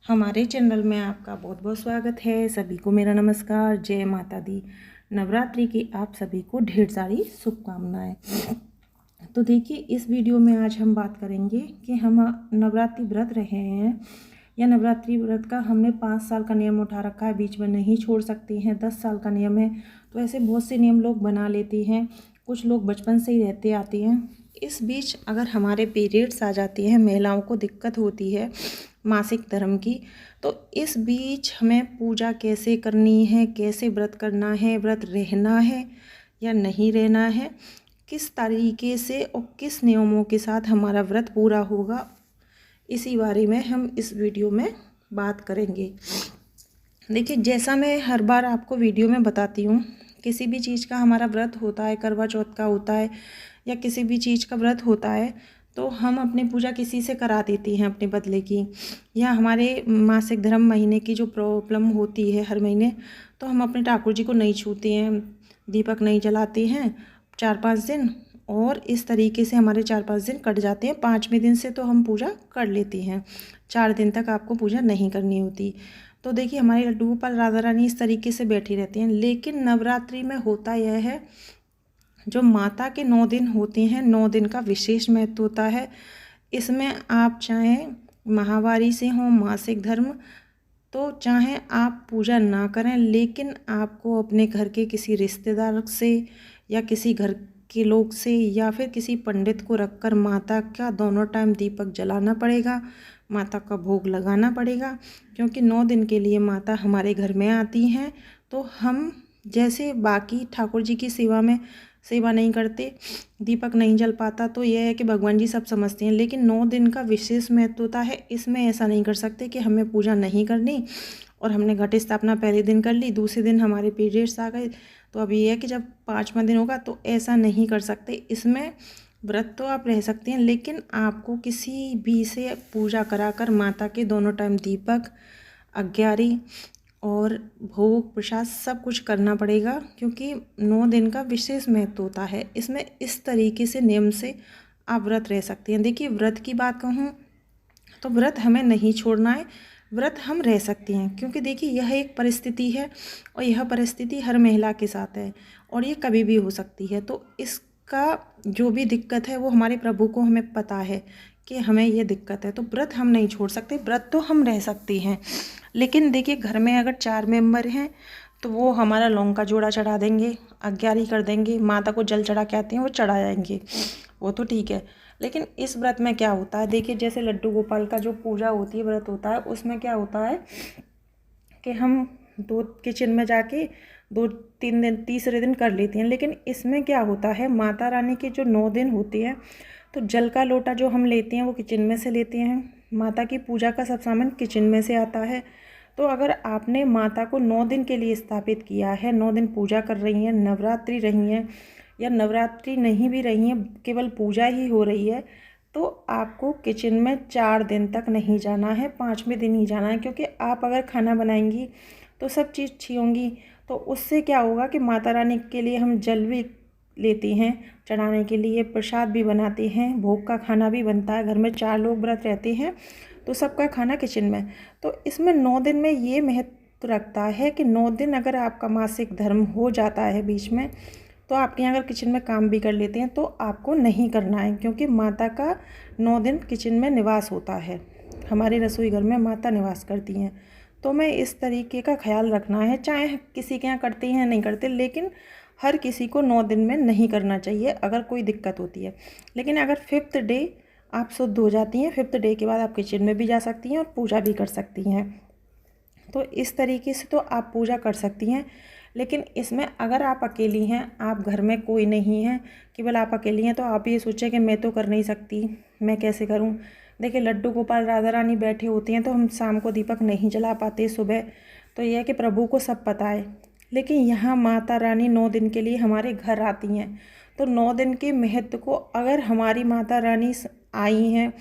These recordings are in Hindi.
हमारे चैनल में आपका बहुत बहुत स्वागत है। सभी को मेरा नमस्कार। जय माता दी। नवरात्रि की आप सभी को ढेर सारी शुभकामनाएं। तो देखिए, इस वीडियो में आज हम बात करेंगे कि हम नवरात्रि व्रत रहे हैं या नवरात्रि व्रत का हमने 5 साल का नियम उठा रखा है, बीच में नहीं छोड़ सकते हैं, 10 साल का नियम है। तो ऐसे बहुत से नियम लोग बना लेते हैं, कुछ लोग बचपन से ही रहते आते हैं। इस बीच अगर हमारे पीरियड्स आ जाती हैं, महिलाओं को दिक्कत होती है मासिक धर्म की, तो इस बीच हमें पूजा कैसे करनी है, कैसे व्रत करना है, व्रत रहना है या नहीं रहना है, किस तरीके से और किस नियमों के साथ हमारा व्रत पूरा होगा, इसी बारे में हम इस वीडियो में बात करेंगे। देखिए, जैसा मैं हर बार आपको वीडियो में बताती हूँ, किसी भी चीज़ का हमारा व्रत होता है, करवा चौथ का होता है या किसी भी चीज़ का व्रत होता है, तो हम अपनी पूजा किसी से करा देती हैं अपने बदले की। या हमारे मासिक धर्म महीने की जो प्रॉब्लम होती है हर महीने, तो हम अपने ठाकुर जी को नहीं छूते हैं, दीपक नहीं जलाते हैं 4-5 दिन, और इस तरीके से हमारे 4-5 दिन कट जाते हैं। 5वें दिन से तो हम पूजा कर लेते हैं, 4 दिन तक आपको पूजा नहीं करनी होती। तो देखिए, हमारे लड्डू गोपाल राधा रानी इस तरीके से बैठी रहती हैं। लेकिन नवरात्रि में होता यह है, जो माता के 9 दिन होते हैं, 9 दिन का विशेष महत्व होता है। इसमें आप चाहें माहवारी से हों, मासिक धर्म, तो चाहें आप पूजा ना करें, लेकिन आपको अपने घर के किसी रिश्तेदार से या किसी घर के लोग से या फिर किसी पंडित को रखकर माता का दोनों टाइम दीपक जलाना पड़ेगा, माता का भोग लगाना पड़ेगा। क्योंकि 9 दिन के लिए माता हमारे घर में आती हैं। तो हम जैसे बाकी ठाकुर जी की सेवा नहीं करते, दीपक नहीं जल पाता, तो यह है कि भगवान जी सब समझते हैं। लेकिन 9 दिन का विशेष महत्व होता है। इसमें ऐसा नहीं कर सकते कि हमें पूजा नहीं करनी और हमने घट स्थापना पहले दिन कर ली, दूसरे दिन हमारे पीरियड्स आ गए, तो अब ये है कि जब 5वां दिन होगा, तो ऐसा नहीं कर सकते। इसमें व्रत तो आप रह सकते हैं, लेकिन आपको किसी भी से पूजा कराकर माता के दोनों टाइम दीपक, अग्यारी और भोग प्रसाद सब कुछ करना पड़ेगा। क्योंकि 9 दिन का विशेष महत्व होता है। इसमें इस तरीके से नियम से आप व्रत रह सकते हैं। देखिए, व्रत की बात कहूँ तो व्रत हमें नहीं छोड़ना है, व्रत हम रह सकते हैं। क्योंकि देखिए, यह एक परिस्थिति है और यह परिस्थिति हर महिला के साथ है और ये कभी भी हो सकती है। तो इसका जो भी दिक्कत है वो हमारे प्रभु को हमें पता है कि हमें ये दिक्कत है, तो व्रत हम नहीं छोड़ सकते, व्रत तो हम रह सकते हैं। लेकिन देखिए, घर में अगर 4 मेंबर हैं तो वो हमारा लौंग का जोड़ा चढ़ा देंगे, अग्यारी कर देंगे, माता को जल चढ़ा के आते हैं वो चढ़ा जाएंगे, वो तो ठीक है। लेकिन इस व्रत में क्या होता है, देखिए, जैसे लड्डू गोपाल का जो पूजा होती है, व्रत होता है, उसमें क्या होता है कि हम किचन में जाके 2-3 दिन, तीसरे दिन कर लेते हैं। लेकिन इसमें क्या होता है, माता रानी के जो 9 दिन होते हैं, तो जल का लोटा जो हम लेते हैं वो किचन में से लेते हैं, माता की पूजा का सब सामान किचन में से आता है। तो अगर आपने माता को 9 दिन के लिए स्थापित किया है, 9 दिन पूजा कर रही हैं, नवरात्रि रही हैं या नवरात्रि नहीं भी रही हैं, केवल पूजा ही हो रही है, तो आपको किचन में 4 दिन तक नहीं जाना है, 5वें दिन ही जाना है। क्योंकि आप अगर खाना बनाएंगी तो सब चीज़ अच्छी होंगी, तो उससे क्या होगा कि माता रानी के लिए हम जल भी लेते हैं चढ़ाने के लिए, प्रसाद भी बनाते हैं, भोग का खाना भी बनता है। घर में 4 लोग व्रत रहते हैं तो सबका खाना किचन में। तो इसमें 9 दिन में ये महत्व रखता है कि 9 दिन अगर आपका मासिक धर्म हो जाता है बीच में, तो आपके यहाँ अगर किचन में काम भी कर लेते हैं तो आपको नहीं करना है। क्योंकि माता का 9 दिन किचन में निवास होता है, हमारे रसोई घर में माता निवास करती हैं। तो मैं इस तरीके का ख्याल रखना है, चाहे किसी के यहाँ करते हैं नहीं करते, लेकिन हर किसी को 9 दिन में नहीं करना चाहिए अगर कोई दिक्कत होती है। लेकिन अगर 5th डे आप शुद्ध हो जाती हैं, 5th डे के बाद आप किचन में भी जा सकती हैं और पूजा भी कर सकती हैं। तो इस तरीके से तो आप पूजा कर सकती हैं। लेकिन इसमें अगर आप अकेली हैं, आप घर में कोई नहीं है, केवल आप अकेली हैं, तो आप ये सोचें कि मैं तो कर नहीं सकती, मैं कैसे करूं। देखिए, लड्डू गोपाल राधा रानी बैठे होते हैं, तो हम शाम को दीपक नहीं जला पाते, सुबह, तो यह है कि प्रभु को सब पता है। लेकिन यहाँ माता रानी 9 दिन के लिए हमारे घर आती हैं, तो 9 दिन के महत्व को अगर हमारी माता रानी आई हैं,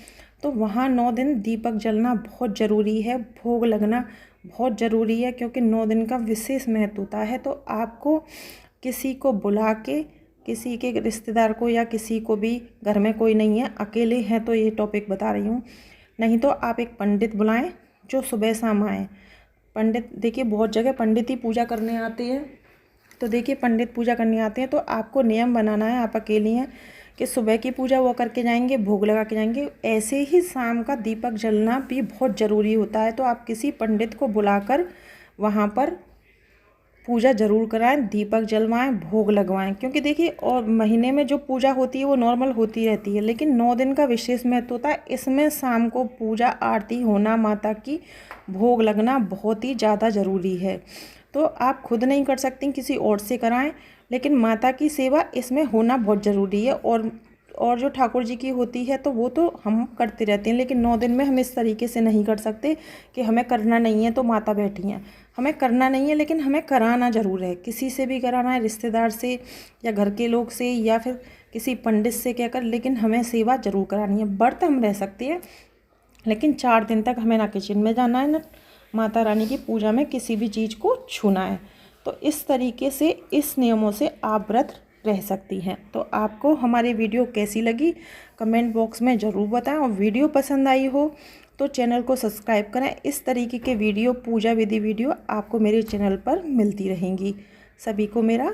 तो वहाँ 9 दिन दीपक जलना बहुत ज़रूरी है, भोग लगना बहुत ज़रूरी है। क्योंकि 9 दिन का विशेष महत्व होता है। तो आपको किसी को बुला के, किसी के रिश्तेदार को, या किसी को भी, घर में कोई नहीं है, अकेले हैं तो ये टॉपिक बता रही हूँ, नहीं तो आप एक पंडित बुलाएं, जो सुबह शाम आए। पंडित देखिए बहुत जगह पंडित ही पूजा करने आते हैं, तो देखिए पंडित पूजा करने आते हैं तो आपको नियम बनाना है, आप अकेली हैं कि सुबह की पूजा वो करके जाएंगे, भोग लगा के जाएंगे। ऐसे ही शाम का दीपक जलना भी बहुत ज़रूरी होता है, तो आप किसी पंडित को बुलाकर वहाँ पर पूजा ज़रूर कराएं, दीपक जलवाएं, भोग लगवाएं। क्योंकि देखिए और महीने में जो पूजा होती है वो नॉर्मल होती रहती है, लेकिन 9 दिन का विशेष महत्व होता है। इसमें शाम को पूजा आरती होना, माता की भोग लगना बहुत ही ज़्यादा ज़रूरी है। तो आप खुद नहीं कर सकती, किसी और से कराएं, लेकिन माता की सेवा इसमें होना बहुत ज़रूरी है। और जो ठाकुर जी की होती है तो वो तो हम करते रहते हैं, लेकिन 9 दिन में हम इस तरीके से नहीं कर सकते कि हमें करना नहीं है तो माता बैठी हैं। हमें करना नहीं है, लेकिन हमें कराना ज़रूर है, किसी से भी कराना है, रिश्तेदार से या घर के लोग से या फिर किसी पंडित से कहकर, लेकिन हमें सेवा ज़रूर करानी है। व्रत हम रह सकते हैं, लेकिन 4 दिन तक हमें ना किचन में जाना है, ना माता रानी की पूजा में किसी भी चीज़ को छूना है। तो इस तरीके से, इस नियमों से आप व्रत रह सकती हैं। तो आपको हमारी वीडियो कैसी लगी कमेंट बॉक्स में ज़रूर बताएं, और वीडियो पसंद आई हो तो चैनल को सब्सक्राइब करें। इस तरीके के वीडियो, पूजा विधि वीडियो आपको मेरे चैनल पर मिलती रहेंगी। सभी को मेरा